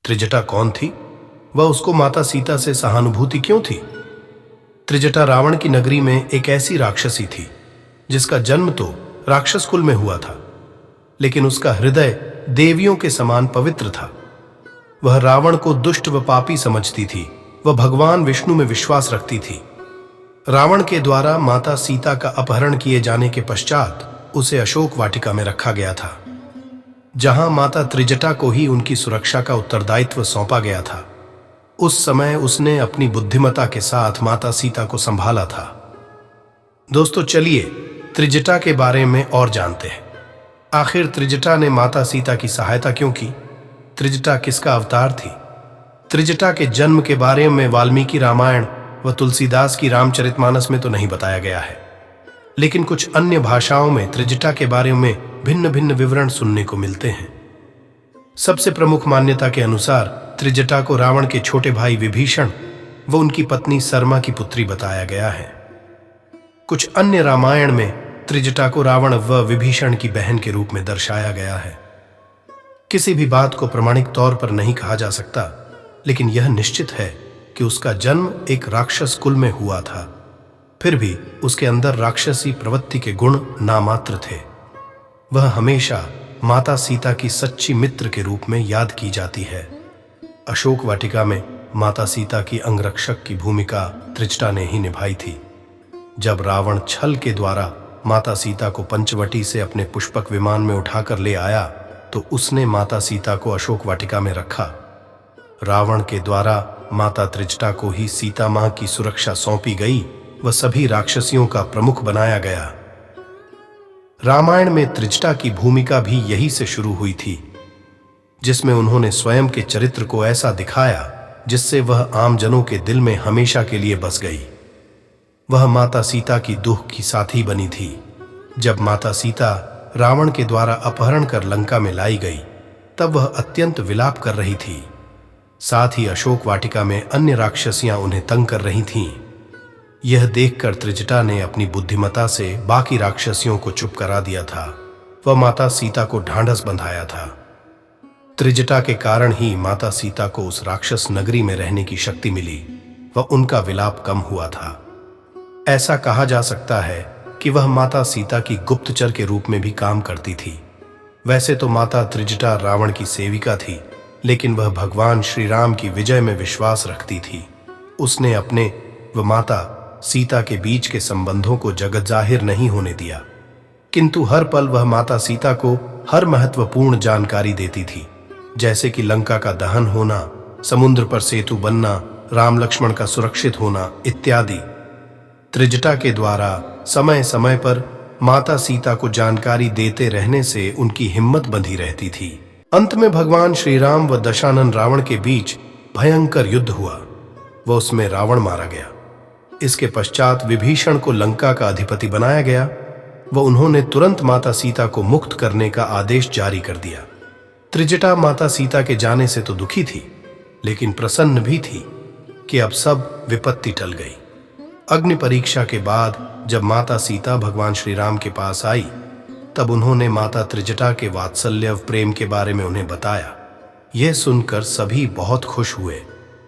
त्रिजटा कौन थी? वह उसको माता सीता से सहानुभूति क्यों थी? त्रिजटा रावण की नगरी में एक ऐसी राक्षसी थी जिसका जन्म तो राक्षस कुल में हुआ था, लेकिन उसका हृदय देवियों के समान पवित्र था। वह रावण को दुष्ट व पापी समझती थी। वह भगवान विष्णु में विश्वास रखती थी। रावण के द्वारा माता सीता का अपहरण किए जाने के पश्चात उसे अशोक वाटिका में रखा गया था, जहां माता त्रिजटा को ही उनकी सुरक्षा का उत्तरदायित्व सौंपा गया था। उस समय उसने अपनी बुद्धिमत्ता के साथ माता सीता को संभाला था। दोस्तों, चलिए त्रिजटा के बारे में और जानते हैं। आखिर त्रिजटा ने माता सीता की सहायता क्यों की? त्रिजटा किसका अवतार थी? त्रिजटा के जन्म के बारे में वाल्मीकि रामायण व तुलसीदास की रामचरितमानस में तो नहीं बताया गया है, लेकिन कुछ अन्य भाषाओं में त्रिजटा के बारे में भिन्न भिन्न विवरण सुनने को मिलते हैं। सबसे प्रमुख मान्यता के अनुसार त्रिजटा को रावण के छोटे भाई विभीषण व उनकी पत्नी सरमा की पुत्री बताया गया है। कुछ अन्य रामायण में त्रिजटा को रावण व विभीषण की बहन के रूप में दर्शाया गया है। किसी भी बात को प्रमाणिक तौर पर नहीं कहा जा सकता, लेकिन यह निश्चित है कि उसका जन्म एक राक्षस कुल में हुआ था। फिर भी उसके अंदर राक्षसी प्रवृत्ति के गुण नामात्र थे। वह हमेशा माता सीता की सच्ची मित्र के रूप में याद की जाती है। अशोक वाटिका में माता सीता की अंगरक्षक की भूमिका त्रिजटा ने ही निभाई थी। जब रावण छल के द्वारा माता सीता को पंचवटी से अपने पुष्पक विमान में उठाकर ले आया, तो उसने माता सीता को अशोक वाटिका में रखा। रावण के द्वारा माता त्रिजटा को ही सीता मां की सुरक्षा सौंपी गई व सभी राक्षसियों का प्रमुख बनाया गया। रामायण में त्रिजटा की भूमिका भी यही से शुरू हुई थी, जिसमें उन्होंने स्वयं के चरित्र को ऐसा दिखाया जिससे वह आम जनों के दिल में हमेशा के लिए बस गई। वह माता सीता की दुख की साथी बनी थी। जब माता सीता रावण के द्वारा अपहरण कर लंका में लाई गई, तब वह अत्यंत विलाप कर रही थी। साथ ही अशोक वाटिका में अन्य राक्षसियां उन्हें तंग कर रही थीं। यह देखकर त्रिजटा ने अपनी बुद्धिमत्ता से बाकी राक्षसियों को चुप करा दिया था। वह माता सीता को ढांढस बंधाया था। त्रिजटा के कारण ही माता सीता को उस राक्षस नगरी में रहने की शक्ति मिली व उनका विलाप कम हुआ था। ऐसा कहा जा सकता है कि वह माता सीता की गुप्तचर के रूप में भी काम करती थी। वैसे तो माता त्रिजटा रावण की सेविका थी, लेकिन वह भगवान श्री राम की विजय में विश्वास रखती थी। उसने अपने व माता सीता के बीच के संबंधों को जगत जाहिर नहीं होने दिया, किंतु हर पल वह माता सीता को हर महत्वपूर्ण जानकारी देती थी, जैसे कि लंका का दहन होना, समुद्र पर सेतु बनना, राम लक्ष्मण का सुरक्षित होना इत्यादि। त्रिजटा के द्वारा समय समय पर माता सीता को जानकारी देते रहने से उनकी हिम्मत बंधी रहती थी। अंत में भगवान श्री राम व दशानन रावण के बीच भयंकर युद्ध हुआ व उसमें रावण मारा गया। इसके पश्चात विभीषण को लंका का अधिपति बनाया गया व उन्होंने तुरंत माता सीता को मुक्त करने का आदेश जारी कर दिया। त्रिजटा माता सीता के जाने से तो दुखी थी, लेकिन प्रसन्न भी थी कि अब सब विपत्ति टल गई। अग्नि परीक्षा के बाद जब माता सीता भगवान श्री राम के पास आई, तब उन्होंने माता त्रिजटा के वात्सल्य व प्रेम के बारे में उन्हें बताया। यह सुनकर सभी बहुत खुश हुए।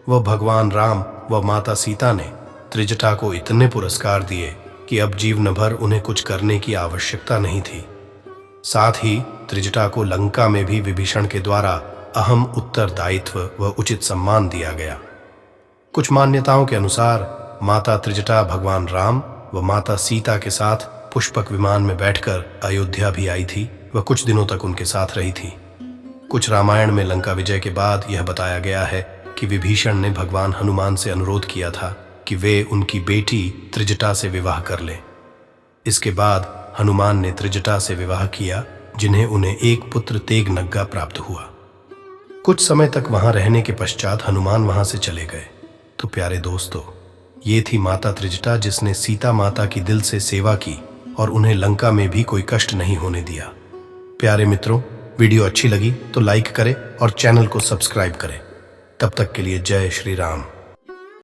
वह भगवान राम व माता सीता ने त्रिजटा को इतने पुरस्कार दिए कि अब जीवन भर उन्हें कुछ करने की आवश्यकता नहीं थी। साथ ही त्रिजटा को लंका में भी विभीषण के द्वारा अहम उत्तरदायित्व व उचित सम्मान दिया गया। कुछ मान्यताओं के अनुसार माता त्रिजटा भगवान राम व माता सीता के साथ पुष्पक विमान में बैठकर अयोध्या भी आई थी व कुछ दिनों तक उनके साथ रही थी। कुछ रामायण में लंका विजय के बाद यह बताया गया है कि विभीषण ने भगवान हनुमान से अनुरोध किया था कि वे उनकी बेटी त्रिजटा से विवाह कर लें। इसके बाद हनुमान ने त्रिजटा से विवाह किया, जिन्हें उन्हें एक पुत्र तेगनग्गा प्राप्त हुआ। कुछ समय तक वहां रहने के पश्चात हनुमान वहां से चले गए। तो प्यारे दोस्तों, ये थी माता त्रिजटा, जिसने सीता माता की दिल से सेवा की और उन्हें लंका में भी कोई कष्ट नहीं होने दिया। प्यारे मित्रों, वीडियो अच्छी लगी तो लाइक करें और चैनल को सब्सक्राइब करें। तब तक के लिए जय श्री राम।